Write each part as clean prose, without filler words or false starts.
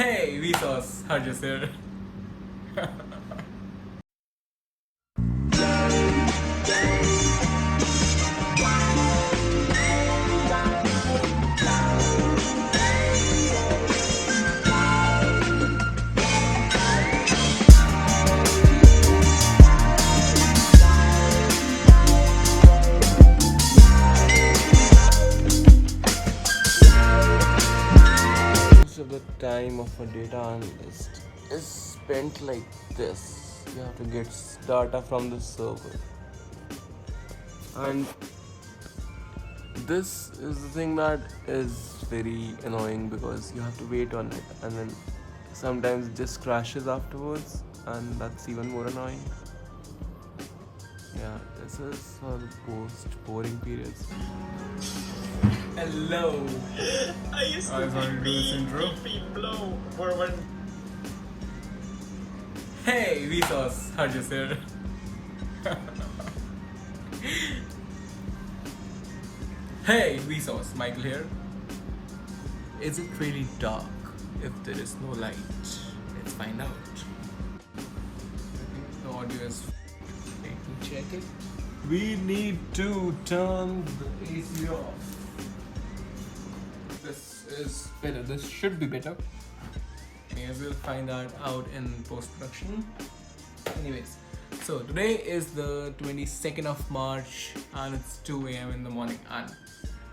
Hey, Vsauce, Harjas here. Most of the time of a data analyst is spent like this. You have to get data from the server. And this is the thing that is very annoying because you have to wait on it and then sometimes it just crashes afterwards and that's even more annoying. Yeah, this is one of the most boring periods. Hello. I used to I was going to do this intro. blow for one. Hey, Vsauce, Harjas here. Hey, Vsauce, Michael here. Is it really dark if there is no light? Let's find out. I think the audio is. Let me check it. We need to turn the AC off. This is better. This should be better. May as well find that out in post-production. Anyways, so today is the 22nd of March and it's 2 a.m. in the morning, and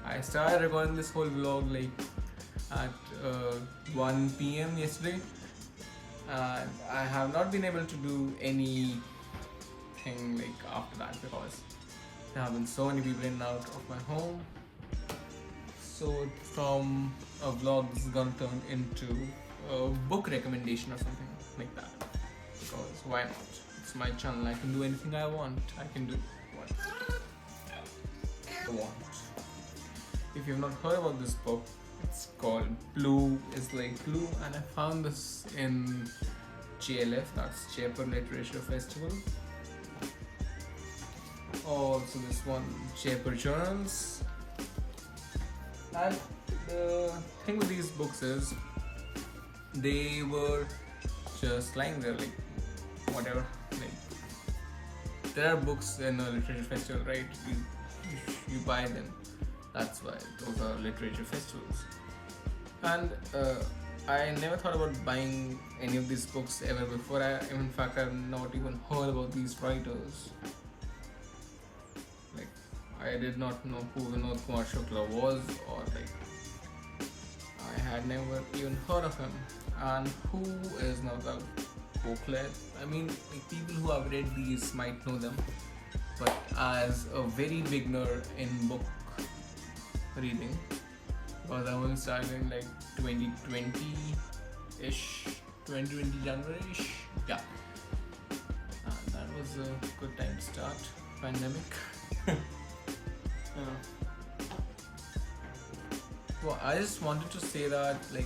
I started recording this whole vlog like at 1 p.m. yesterday, and I have not been able to do anything like after that because there have been so many people in and out of my home. So from a vlog, this is gonna turn into a book recommendation or something like that. Because why not? It's my channel. I can do anything I want. I can do what I want. If you've not heard about this book, it's called Blue is Like Blue, and I found this in JLF, that's Jaipur Literature Festival. Also this one, Jaipur Journals. And the thing with these books is they were just lying there like whatever. Like there are books in a literature festival, right? You buy them. That's why those are literature festivals. And I never thought about buying any of these books ever before. In fact, I've not even heard about these writers. Like I did not know who Vinod Kumar Shukla was, or like I had never even heard of him. And who is Naval Gokhale? I mean, like, people who have read these might know them, but as a very beginner in book reading, because I only started in like 2020-ish, 2020 January-ish, yeah. And that was a good time to start pandemic. Well, I just wanted to say that like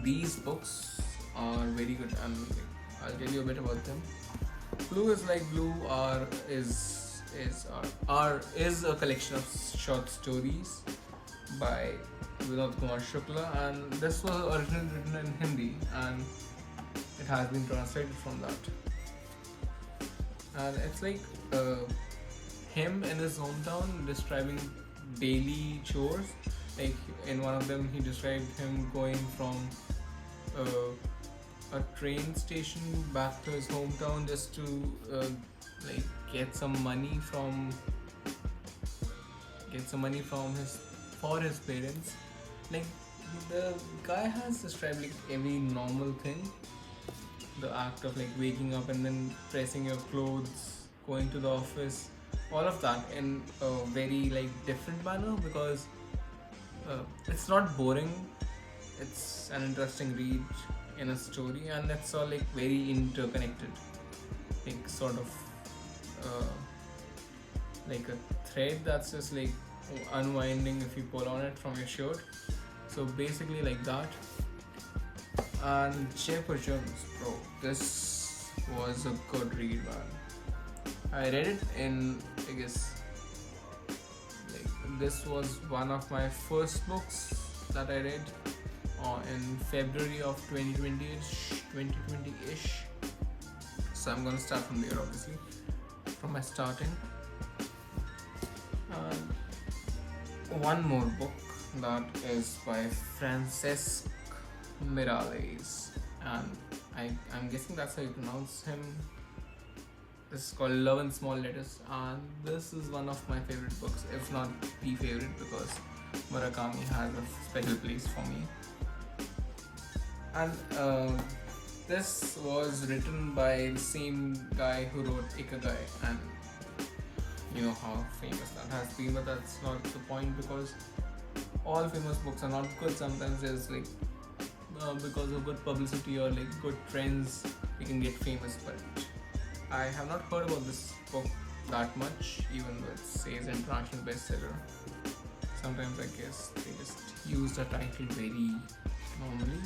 these books are very good, and like, I'll tell you a bit about them. Blue is Like Blue is a collection of short stories by Vinod Kumar Shukla, and this was originally written in Hindi and it has been translated from that. And it's like him in his hometown describing daily chores. Like in one of them, he described him going from a train station back to his hometown just to like get some money from for his parents. Like the guy has described like every normal thing, the act of like waking up and then pressing your clothes, going to the office, all of that in a very like different manner, because it's not boring, it's an interesting read in a story, and it's all like very interconnected, like sort of like a thread that's just like unwinding if you pull on it from your shirt. So basically like that. And Jaipur Journals, bro, this was a good read, man. I read it in, I guess, like this was one of my first books that I read in February of 2020-ish. So I'm gonna start from there, obviously, from my starting. And one more book that is by Francesc Miralles, and I'm guessing that's how you pronounce him. This is called Love in Small Letters, and this is one of my favorite books, if not the favorite, because Murakami has a special place for me. And this was written by the same guy who wrote Ikigai, and you know how famous that has been, but that's not the point, because all famous books are not good. Sometimes there's like because of good publicity or like good trends we can get famous, but I have not heard about this book that much, even though it says international bestseller. Sometimes I guess they just use the title very normally,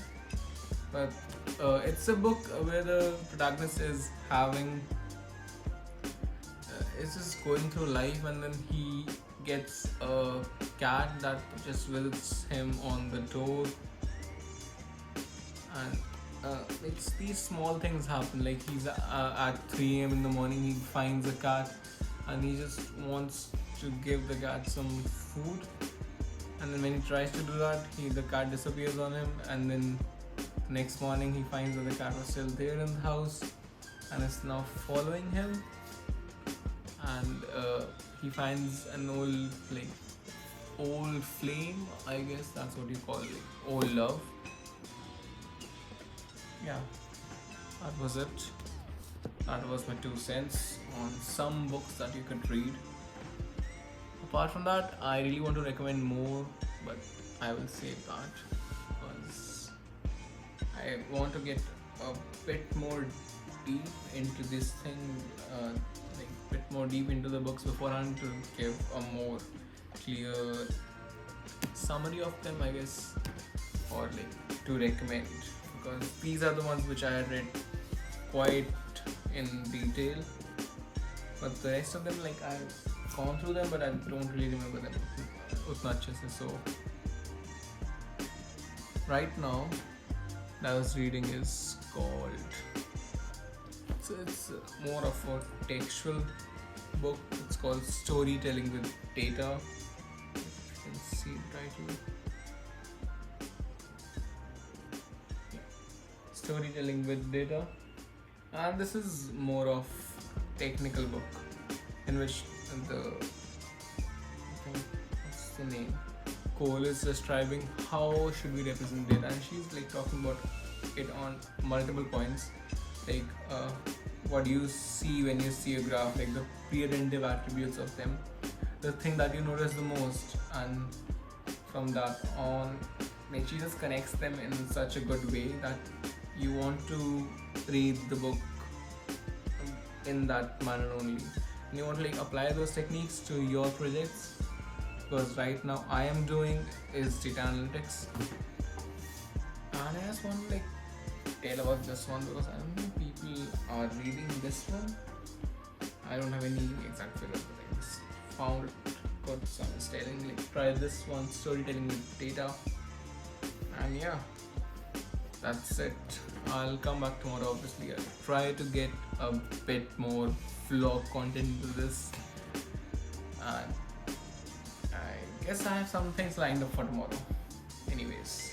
but it's a book where the protagonist is having is just going through life, and then he gets a cat that just visits him on the door, and it's these small things happen. Like he's at 3 a.m. in the morning, he finds a cat, and he just wants to give the cat some food, and then when he tries to do that, the cat disappears on him, and then the next morning he finds that the cat was still there in the house and is now following him, and he finds an old flame, I guess that's what you call it, old love. Yeah, that was it. That was my 2 cents on some books that you could read. Apart from that, I really want to recommend more, but I will save that because I want to get a bit more deep into this thing, like a bit more deep into the books beforehand to give a more clear summary of them, I guess, or like to recommend, because these are the ones which I had read quite in detail, but the rest of them, like I've gone through them, but I don't really remember them utna अच्छे से. So right now that I was reading is called, so it's more of a textual book. It's called Storytelling with Data. You can see the title. Storytelling with Data, and this is more of technical book in which what's the name, Cole is describing how should we represent data, and she's like talking about it on multiple points, like what you see when you see a graph, like the pre-attentive attributes of them, the thing that you notice the most, and from that on, like she just connects them in such a good way that you want to read the book in that manner only, and you want to like apply those techniques to your projects, because right now I am doing is data analytics, and I just want to like tell about this one because I don't know people are reading this one. I don't have any exact figures, but I just found it good, so I'm just telling, like try this one, Storytelling with Data, and yeah, that's it. I'll come back tomorrow, obviously. I'll try to get a bit more vlog content into this, and I guess I have some things lined up for tomorrow. Anyways,